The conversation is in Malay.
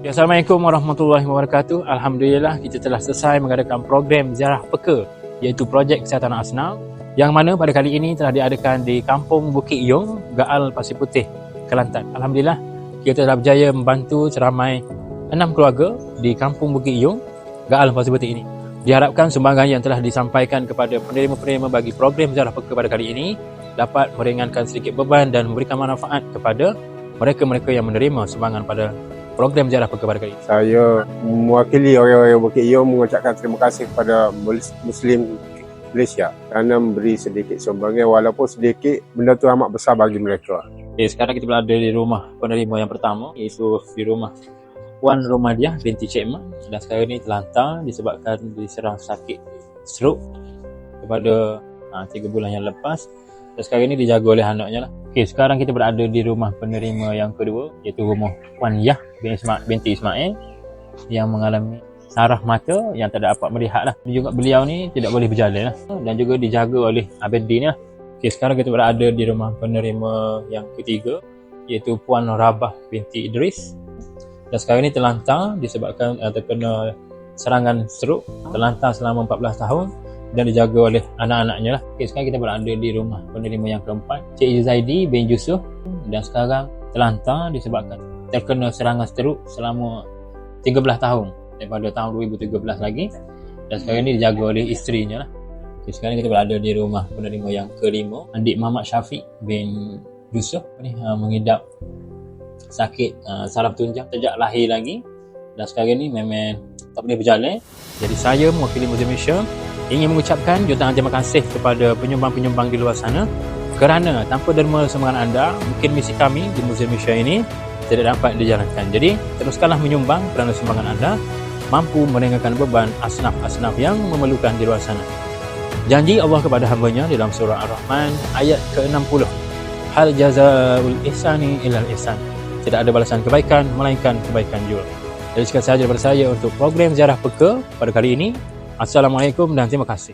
Ya, Assalamualaikum warahmatullahi wabarakatuh. Alhamdulillah kita telah selesai mengadakan program ziarah peka, iaitu projek kesihatan asnaf, yang mana pada kali ini telah diadakan di Kampung Bukit Yong, Gaal Pasir Putih, Kelantan. Alhamdulillah kita telah berjaya membantu seramai 6 keluarga di Kampung Bukit Yong, Gaal Pasir Putih ini. Diharapkan sumbangan yang telah disampaikan kepada penerima-penerima bagi program ziarah peka pada kali ini dapat meringankan sedikit beban dan memberikan manfaat kepada mereka-mereka yang menerima sumbangan pada program ziarah peka pada kali ini. Saya mewakili orang-orang Bukit Yong mengucapkan terima kasih kepada Muslim Malaysia kerana memberi sedikit sumbangan, walaupun sedikit, benda tu amat besar bagi mereka. Okay, sekarang kita berada di rumah penerima yang pertama, iaitu di rumah Puan Romadiah binti Cik Mat, dan sekarang ini terlantar disebabkan diserang sakit stroke kepada 3 bulan yang lepas, dan sekarang ini dijaga oleh anaknya lah. Okay, sekarang kita berada di rumah penerima yang kedua, iaitu rumah Puan Yah binti Ismail yang mengalami saraf mata yang tak dapat melihat lah. Juga beliau ni tidak boleh berjalan lah, dan juga dijaga oleh Abedin lah. Okay, sekarang kita berada di rumah penerima yang ketiga, iaitu Puan Rabah binti Idris, dan sekarang ini terlantar disebabkan terkena serangan stroke, terlantar selama 14 tahun dan dijaga oleh anak-anaknya lah. Okay, sekarang kita berada di rumah penerima yang keempat, Cik Zaidi bin Yusuf, dan sekarang terlantar disebabkan terkena serangan stroke selama 13 tahun daripada tahun 2013 lagi, dan sekarang ini dijaga oleh isterinya lah. Okay, sekarang kita berada di rumah penerima yang kelima, Adik Muhammad Syafiq bin Yusuf ni mengidap sakit saraf tunjang sejak lahir lagi, dan sekarang ini memang tak boleh berjalan. Jadi saya mewakili Museum Malaysia ingin mengucapkan jutaan terima kasih kepada penyumbang-penyumbang di luar sana, kerana tanpa derma sumbangan anda, mungkin misi kami di Museum Malaysia ini tidak dapat dijalankan. Jadi teruskanlah menyumbang kerana sumbangan anda mampu meringankan beban asnaf-asnaf yang memerlukan di luar sana. Janji Allah kepada hamba-Nya dalam surah Ar-Rahman ayat ke-60, hal jazaul ihsani ilal ihsan, tidak ada balasan kebaikan melainkan kebaikan juga. Jadi sekian sahaja daripada saya untuk program ziarah peka pada kali ini. Assalamualaikum dan terima kasih.